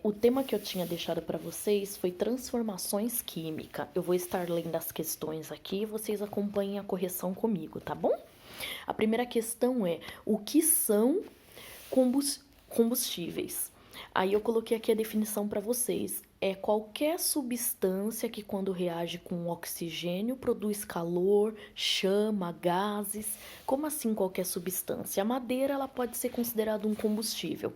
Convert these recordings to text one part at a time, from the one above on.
O tema que eu tinha deixado para vocês foi transformações químicas. Eu vou estar lendo as questões aqui e vocês acompanhem a correção comigo, tá bom? A primeira questão é: o que são combustíveis? Aí eu coloquei aqui a definição para vocês. É qualquer substância que, quando reage com oxigênio, produz calor, chama, gases. Como assim qualquer substância? A madeira ela pode ser considerada um combustível.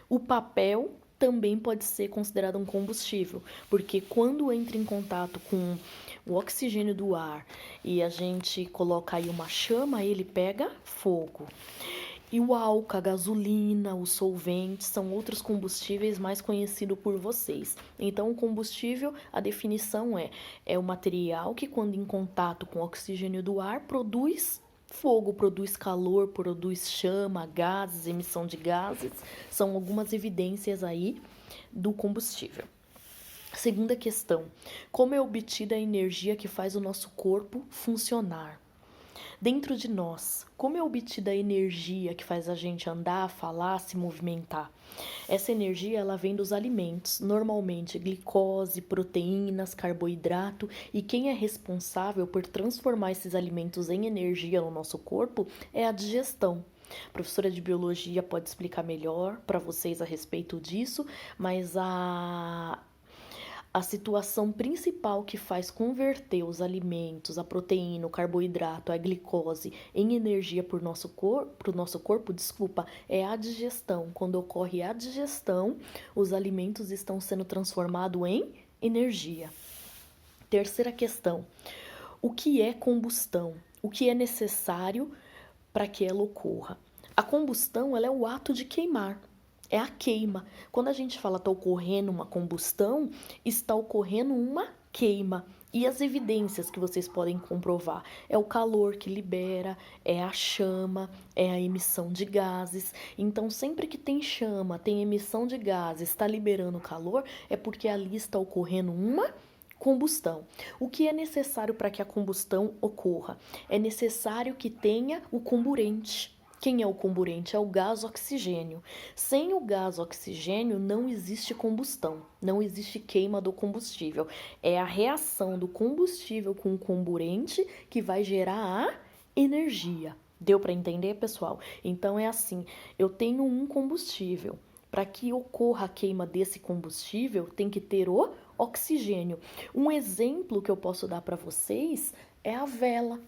O papel também pode ser considerado um combustível, porque quando entra em contato com o oxigênio do ar e a gente coloca aí uma chama, ele pega fogo. E o álcool, a gasolina, os solventes são outros combustíveis mais conhecidos por vocês. Então, o combustível, a definição é o material que, quando em contato com o oxigênio do ar, produz fogo, produz calor, produz chama, gases, emissão de gases. São algumas evidências aí do combustível. Segunda questão: como é obtida a energia que faz o nosso corpo funcionar? Dentro de nós, como é obtida a energia que faz a gente andar, falar, se movimentar? Essa energia ela vem dos alimentos, normalmente glicose, proteínas, carboidrato, e quem é responsável por transformar esses alimentos em energia no nosso corpo é a digestão. A professora de biologia pode explicar melhor para vocês a respeito disso, mas a situação principal que faz converter os alimentos, a proteína, o carboidrato, a glicose em energia para o nosso corpo, é a digestão. Quando ocorre a digestão, os alimentos estão sendo transformados em energia. Terceira questão: o que é combustão? O que é necessário para que ela ocorra? A combustão ela é o ato de queimar. É a queima. Quando a gente fala está ocorrendo uma combustão, está ocorrendo uma queima. E as evidências que vocês podem comprovar é o calor que libera, é a chama, é a emissão de gases. Então, sempre que tem chama, tem emissão de gases, está liberando calor, é porque ali está ocorrendo uma combustão. O que é necessário para que a combustão ocorra? É necessário que tenha o comburente. Quem é o comburente? É o gás oxigênio. Sem o gás oxigênio não existe combustão, não existe queima do combustível. É a reação do combustível com o comburente que vai gerar a energia. Deu para entender, pessoal? Então é assim, eu tenho um combustível. Para que ocorra a queima desse combustível, tem que ter o oxigênio. Um exemplo que eu posso dar para vocês é a vela.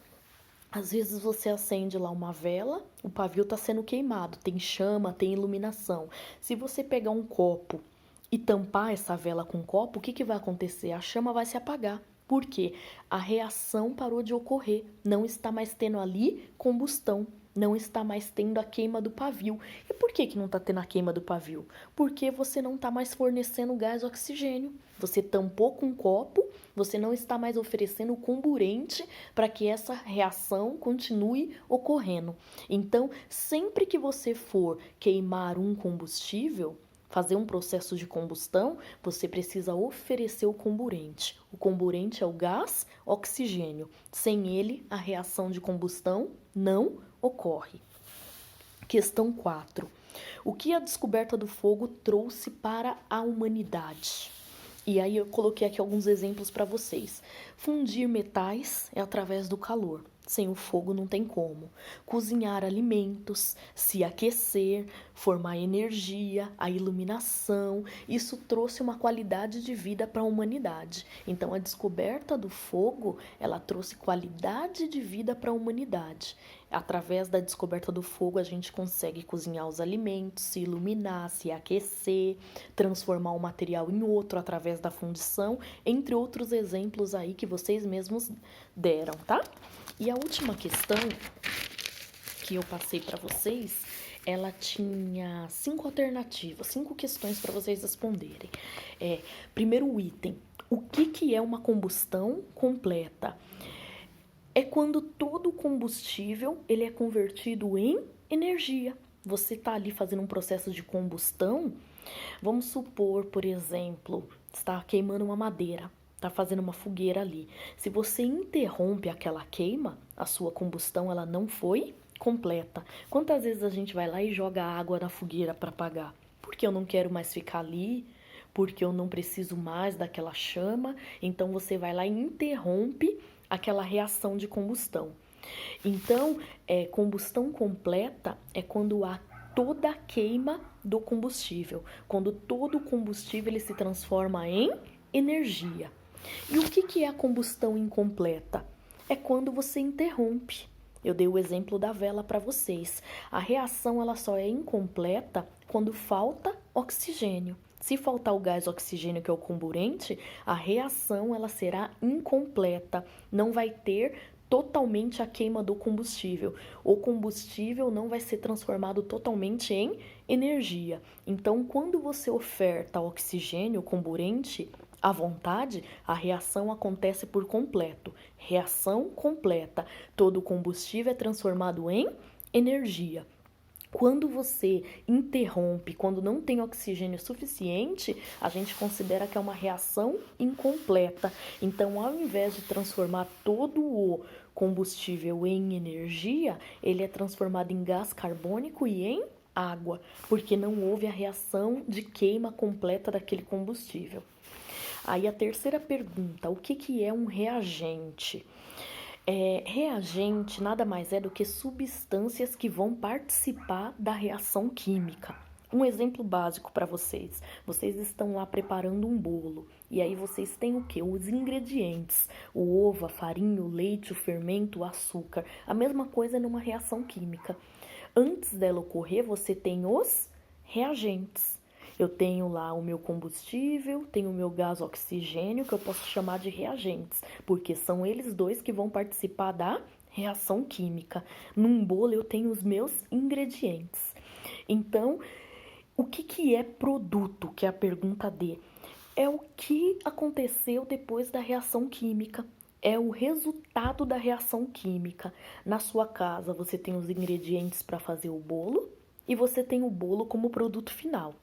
Às vezes você acende lá uma vela, o pavio está sendo queimado, tem chama, tem iluminação. Se você pegar um copo e tampar essa vela com um copo, o que vai acontecer? A chama vai se apagar. Por quê? A reação parou de ocorrer, não está mais tendo ali combustão, não está mais tendo a queima do pavio. E por que não está tendo a queima do pavio? Porque você não está mais fornecendo gás oxigênio. Você tampou com um copo, você não está mais oferecendo o comburente para que essa reação continue ocorrendo. Então, sempre que você for queimar um combustível, fazer um processo de combustão, você precisa oferecer o comburente. O comburente é o gás oxigênio. Sem ele, a reação de combustão não ocorre. Questão 4. O que a descoberta do fogo trouxe para a humanidade? E aí eu coloquei aqui alguns exemplos para vocês. Fundir metais é através do calor. Sem o fogo não tem como. Cozinhar alimentos, se aquecer, formar energia, a iluminação. Isso trouxe uma qualidade de vida para a humanidade. Então, a descoberta do fogo, ela trouxe qualidade de vida para a humanidade. Através da descoberta do fogo, a gente consegue cozinhar os alimentos, se iluminar, se aquecer, transformar um material em outro através da fundição, entre outros exemplos aí que vocês mesmos deram, tá? E a última questão que eu passei para vocês, ela tinha 5 alternativas, 5 questões para vocês responderem. Primeiro item: o que é uma combustão completa? É quando todo o combustível ele é convertido em energia. Você está ali fazendo um processo de combustão. Vamos supor, por exemplo, está queimando uma madeira, está fazendo uma fogueira ali. Se você interrompe aquela queima, a sua combustão ela não foi completa. Quantas vezes a gente vai lá e joga água na fogueira para apagar? porque eu não quero mais ficar ali, porque eu não preciso mais daquela chama. Então você vai lá e interrompe aquela reação de combustão. Então, combustão completa é quando há toda a queima do combustível, quando todo o combustível ele se transforma em energia. E o que é a combustão incompleta? É quando você interrompe. Eu dei o exemplo da vela para vocês. A reação ela só é incompleta quando falta oxigênio. Se faltar o gás oxigênio, que é o comburente, a reação ela será incompleta. Não vai ter totalmente a queima do combustível. O combustível não vai ser transformado totalmente em energia. Então, quando você oferta oxigênio, comburente, à vontade, a reação acontece por completo. Reação completa. Todo o combustível é transformado em energia. Quando você interrompe, quando não tem oxigênio suficiente, a gente considera que é uma reação incompleta. Então, ao invés de transformar todo o combustível em energia, ele é transformado em gás carbônico e em água, porque não houve a reação de queima completa daquele combustível. Aí a terceira pergunta, o que é um reagente? Reagente nada mais é do que substâncias que vão participar da reação química. Um exemplo básico para vocês. Vocês estão lá preparando um bolo. E aí vocês têm o quê? Os ingredientes. O ovo, a farinha, o leite, o fermento, o açúcar. A mesma coisa numa reação química. Antes dela ocorrer, você tem os reagentes. Eu tenho lá o meu combustível, tenho o meu gás oxigênio, que eu posso chamar de reagentes, porque são eles dois que vão participar da reação química. Num bolo eu tenho os meus ingredientes. Então, o que é produto, que é a pergunta D? É o que aconteceu depois da reação química. É o resultado da reação química. Na sua casa, você tem os ingredientes para fazer o bolo e você tem o bolo como produto final.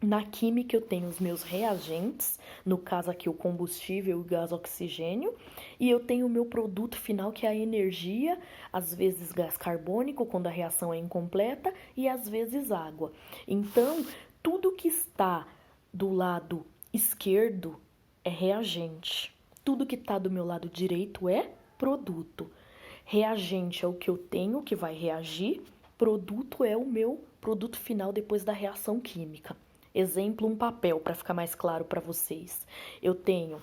Na química eu tenho os meus reagentes, no caso aqui o combustível e o gás oxigênio, e eu tenho o meu produto final que é a energia, às vezes gás carbônico quando a reação é incompleta e às vezes água. Então, tudo que está do lado esquerdo é reagente, tudo que está do meu lado direito é produto. Reagente é o que eu tenho que vai reagir, produto é o meu produto final depois da reação química. Exemplo, um papel, para ficar mais claro para vocês. Eu tenho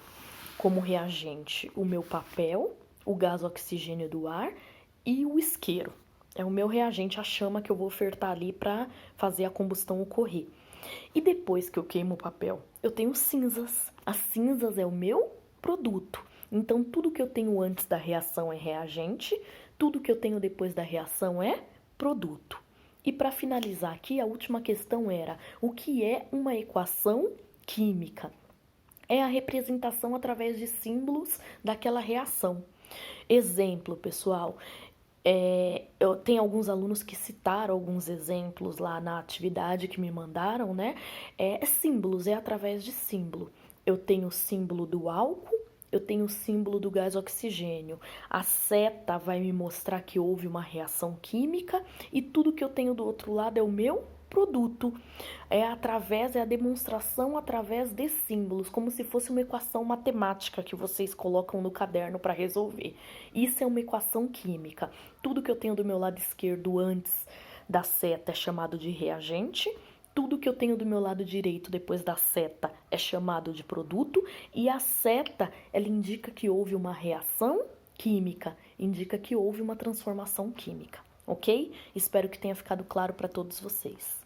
como reagente o meu papel, o gás oxigênio do ar e o isqueiro. É o meu reagente, a chama que eu vou ofertar ali para fazer a combustão ocorrer. E depois que eu queimo o papel, eu tenho cinzas. As cinzas é o meu produto. Então, tudo que eu tenho antes da reação é reagente, tudo que eu tenho depois da reação é produto. E para finalizar aqui, a última questão era: o que é uma equação química? É a representação através de símbolos daquela reação. Exemplo, pessoal, eu tenho alguns alunos que citaram alguns exemplos lá na atividade que me mandaram, né? Símbolos, é através de símbolo. Eu tenho o símbolo do álcool, eu tenho o símbolo do gás oxigênio. A seta vai me mostrar que houve uma reação química e tudo que eu tenho do outro lado é o meu produto. É a demonstração através de símbolos, como se fosse uma equação matemática que vocês colocam no caderno para resolver. Isso é uma equação química. Tudo que eu tenho do meu lado esquerdo antes da seta é chamado de reagente. Tudo que eu tenho do meu lado direito depois da seta é chamado de produto, e a seta, ela indica que houve uma reação química, indica que houve uma transformação química, ok? Espero que tenha ficado claro para todos vocês.